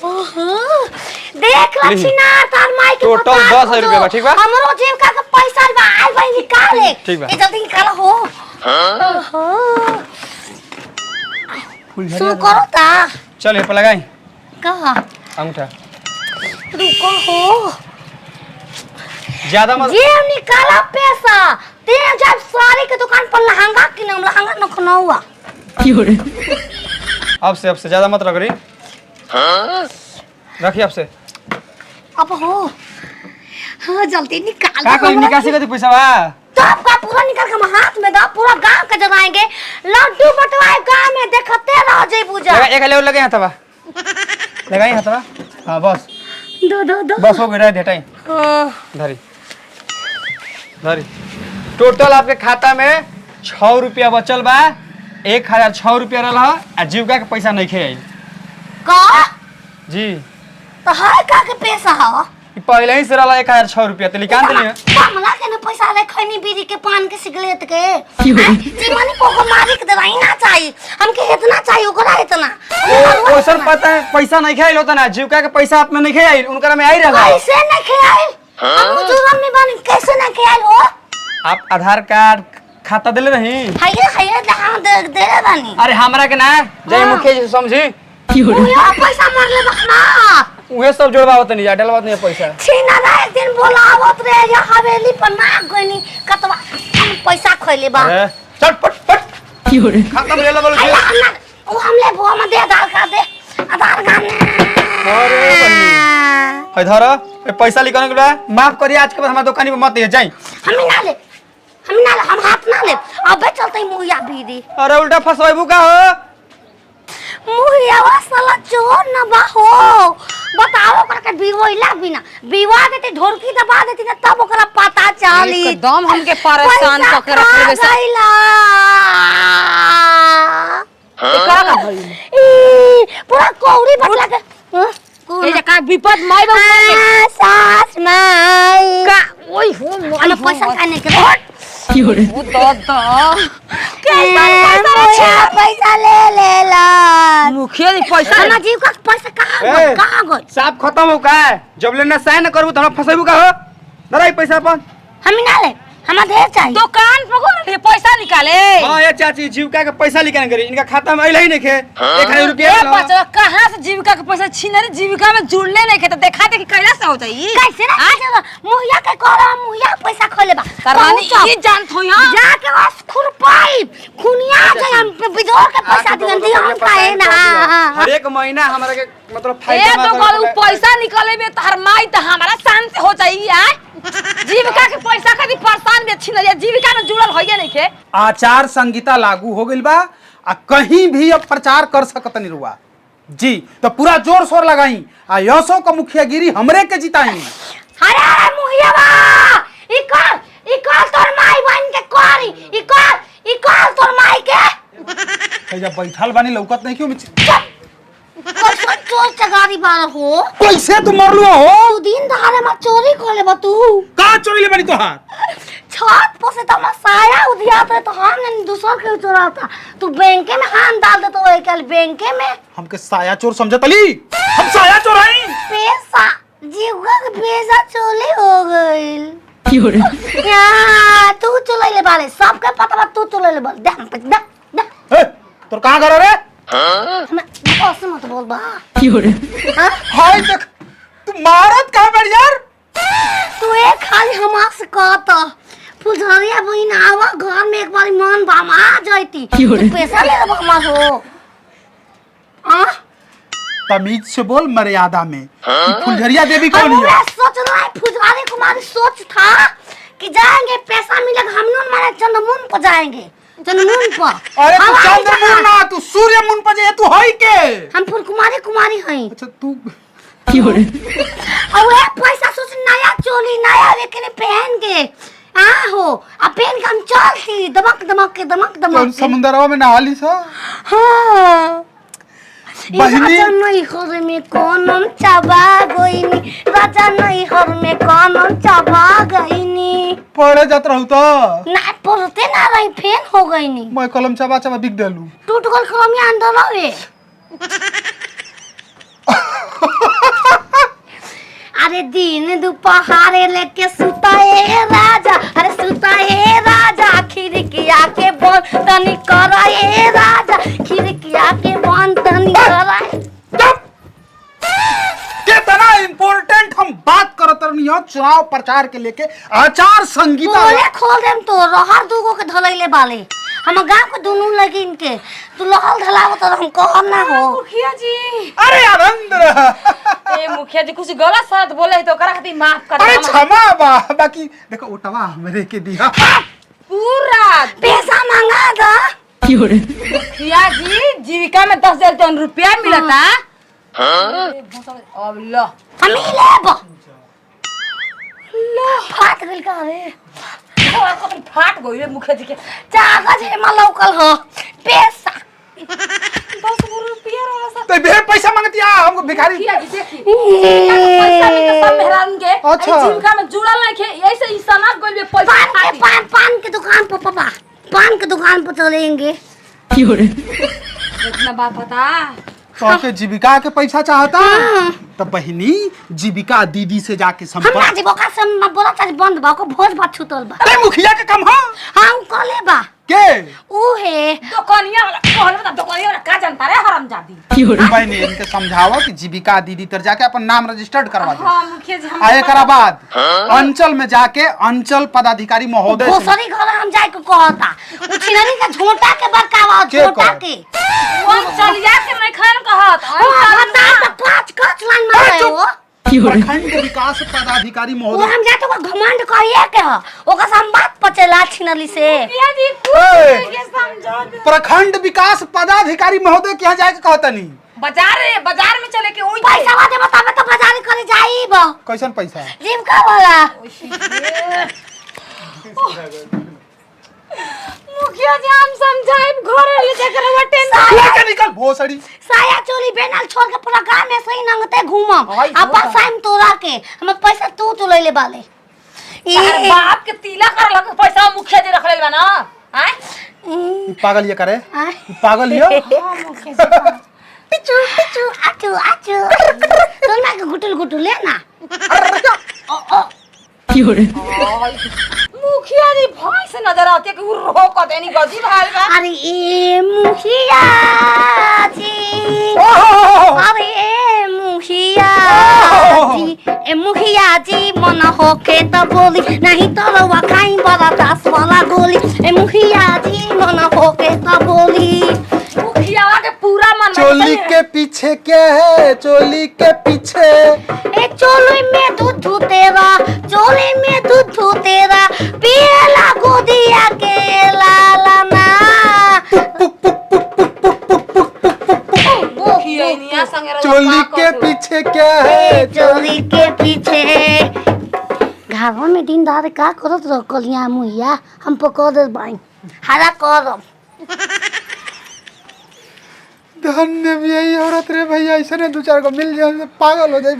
देख लक्षिना तार माई के टोटल 10,000 रुपया बा ठीक बा हमरो जीविका के पैसा बा आई भाई निकाले ठीक बा ए जल्दी निकालो हो सु करो ता चल ये पे लगाई कहां अंगूठा रुको हो ज्यादा मत ये निकाला पैसा ते जब साड़ी के दुकान पर लहंगा किनम लहंगा न खनौआ क्यों रे अब से ज्यादा मत रख रही रखिए अब से अब हो हां जल्दी निकाल का कोई निकासी का पैसा बा तब का पूरा निकाल के हम हाथ में दा पूरा गांव के जगाएंगे लड्डू बटवाए गांव में देखते रह जाई पूजा एक ले लगे हाथ बा लगाई हाथ बा हां बस दो बस हो गया डेटाई धरी धरी टोटल आपके खाता में 6 रुपया बचल बा 1006 रुपया रहल आ जीविका के पैसा नहीं खे आई का जी तो हाय का के पैसा ह पहले ही से रहल 1006 रुपया तो निकाल दिलिए कमला के न पैसा रे खैनी बीड़ी के पान के सिगरेट के जीवनी को मारी के दवाई ना चाहिए हमके इतना चाहिए ओकरा इतना ओ सर पता है पैसा नहीं खाइल होता ना जीविका के पैसा अपने नहीं खाइल उनकरा में आई रहल कैसे नहीं खाइल हम जुर्म में बन कैसे नहीं खाइल हो आप आधार कार्ड खाता देले रही हाय दे रानी अरे हमरा के ना जय मुखिया जी समझी पैसा मार ले बखना उहे सब जोड़बावत नहीं डलवात नहीं पैसा छीना ना एक दिन बोलावत रे या हवेली पर ना गनी कतवा पैसा खइले बा चट पट पट क्यों रे खाता में ले ले बोल ओ हम ले वो में दे आधार कार्ड अरे बन्नी इधर ए पैसा निकालने के बाद माफ करिए आज के बाद हमारी दुकान पे मत ये जाई हम हाथ ना ले अबे चलते मुहिया बीड़ी अरे उल्टा फसवाइबू का हो मुहिया वाला चोर न बा हो बताओ ओकरा के बिवैला बिना बिवा देते ढोलकी दबा देती ना तब ओकरा पता चली एकदम हमके परेशान क के रख लेबे सा का का भई पूरा कौड़ी बटला के ए जे का विपद माई बाबू सास माई का ओई हो अन पैसा का नहीं के क्यों रे वो तो पैसा ले ला मुखिया जी पैसा ना जीव का पैसा कहां गई साहब खत्म हो का जब लेना साइन करबू त हम फसैबू का हो दराई पैसा अपन हम ना ले हमें ढेर चाहिए दुकान पर को पैसा निकाले हां ये चाची जीविका के पैसा निकाल करी इनका खाता में आइल ही नहीं खे 1000 रुपया ए बच्चा कहां से जीविका के पैसा छीने रे जीविका में जुड़ले नहीं खे तो देखा दे कि कैला से हो जाई कैसे ना मुहिया के कोरा मुहिया पैसा खोले बा रानी ई जानत हो यहां जाके बस खुरपाई खुनिया जाए हम बिजोर के पैसा दियन हम काहे ना हर एक महीना हमरा के मतलब ए तो गल पैसा निकाले में तहर माई त हमारा शान से हो जाई आ जीविका के पैसा खाली परेशान में छीन लिया जीविका में जुड़ल होइए नहीं के आचार संहिता लागू हो गइल बा आ कहीं भी अब प्रचार कर सकत नहीं रुआ जी तो पूरा जोर शोर लगाई आ यशो का मुखियागिरी हमरे के जिताई अरे मुहिया बा ई कॉल तोर माई बन के करी ई कॉल तोर माई के जब बैठल बानी लौकत नहीं क्यों कैसे चोर चगारी बार हो कैसे तू मरलो हो तू दिन दहाड़े में चोरी खोले बा तू का चोरी ले बानी तोहार छत पर से तो साया उधियात है तो हम ने दूसर के चोराता तू बैंक में हाथ डाल दे तो एक कल बैंक में हमके साया चोर समझत अली हम साया चोराई पैसा जीवा के पैसा चोरी हो गइल क्यों रे या तू चोले ले बाले सबके पता बा तू चोले ले बाले दे ए तोर कहां घर रे हम ऐसे मत बोल बा क्यों रे हाय देख तू मारत कहां बैठ यार तू एक खाली हमार से कहता फुलझरिया बहिन आवा घर में एक बार मन बामा जाती तू पैसा ले ले हमार हो आ तमीज से बोल मर्यादा में फुलझरिया देवी कौन है सोच रहा है फुलझरी कुमारी सोच था कि जाएंगे पैसा मिलेगा हम लोग हमारे चंद्रमुन पर जाएंगे चंद्रमुन पर अरे तू चंद्रमुन ना तू सूर्यमुन पर जे तू हई के हम फुल कुमारी हई अच्छा तू क्यों रे और ये पैसा सोच नया चोली नया लेके पहन के हो अब पहन के हम चलती दमक समुद्रवा में नहाली सा हां बहिनी राजा नहीं घर में कौन चबा गईनी राजा नहीं घर में कौन चबा गईनी पढ़े जात रहू तो ना पढ़ते ना रही फेल हो गईनी मैं कलम चबा चबा बिक देलू टूट गल कलम अंदर रहे अरे दिन दोपहरे लेके सुताए राजा, अरे सुताए राजा, खिड़किया के बंद तनी कराए राजा, खिड़किया के बंद तनी कराए। कितना इम्पोर्टेंट हम बात करत रहनी हो चुनाव प्रचार के लेके आचार संहिता। बोले खोल देम तो रहर दूगो के धलैले बाले हम गांव के दुनू लगिन के तू लहल धलाव तो हम कहम ना हो। मुखिया जी अरे आनंद रह। ए मुखिया जी कुछ गलत शब्द बोले तो ओकरा खातिर माफ कर अरे देना। क्षमा बा, बाकी देखो ओटवा हमरे के दिया। पूरा पैसा मांगा दा। मुखिया जी जीविका में 10,000 रुपया मिलता। अब लो हम ही लेब। लो फाट गइल का रे। फाट गई मुखिया जी के कागज है लौकल हो पैसा 10 रुपया वाला सा। तो बे पैसा मांगती है हमको भिखारी। मुखिया जी देखी पैसा में के सब मेहरान के अच्छा। जीविका में जुड़ल नहीं खे ऐसे ही सना गोल में पैसा पान के खाती। पान के दुकान पर पापा पान के दुकान पर चलेंगे। इतना बात पता तो के जीविका के पैसा चाहता तो बहिनी जीविका दीदी से जाके हमरा संपर्क। जी बोका से मैं बोला था बंद बा को भोज भात छूटल बा। अरे मुखिया के कम हो हां उ कले बा के ऊ है दुकानिया वाला कहल बता दुकानिया वाला का जानता रे हरामजादी। बहनी इनके समझाओ कि जीविका दीदी तर जाके अपन नाम रजिस्टर्ड करवा दे। हां मुखिया जी हम आ एकरा बाद अंचल में जाके अंचल पदाधिकारी महोदय से भोसरी घर हम जाए के कहता उ छिननी के झोंटा के बरकावा के झोंटा कह? के वो चलिया के नहीं खान कहत ओ बता तो पांच कच लाइन मारे हो प्रखंड विकास पदाधिकारी वो महोदय। हम जाते को घमंड कहिए के ह ओका हम बात पचेला छिनली से। मुखिया जी ए, कुछ के समझो दे। प्रखंड विकास पदाधिकारी महोदय के यहाँ जाके कहता नहीं बाजार में चले के ओई पैसा वादे बतावे तो बाजार करे जाईब कैसन पैसा जीविका वाला। मुखिया जी हम समझाई घरे ले जाकर बटे लेके निकल भोसड़ी। साया चोली बेनल छोड़ के पूरा गांव में सही नंगते घूमम आई अपन साइम तोरा के हम पैसा तू लैले बाले। तार बाप के तिलक कर लग पैसा मुखिया जी रख ले बा ना हैं ई पागल ये करे आय। ई पागल यो पिचू पिचू आचू आचू तो ना के गुटुल गुटुल ले ना। मुखिया जी भाई से नजर आती है कि वो रोक देनी गजी भाई बा। अरे ए मुखिया जी अरे ए मुखिया जी ए मुखिया जी मन होके तो बोली नहीं तो रवा खाई बड़ा दास वाला गोली। ए मुखिया जी मन होके तो बोली मुखिया के पूरा मन चोली के पीछे क्या है चोली के पीछे ए चोली में दूध तेरा चोली में दूध तेरा पियला गोदिया के लाला ना। मुखिया निया संगे रहो चोली के पीछे क्या है चोली के पीछे घरों में दिन दार का करत रहो कलिया मुहिया हम पकड़ दे बाई हरा करब। धन्य भी यही औरत रे भैया ऐसे ने दो चार को मिल जाए पागल हो जाए।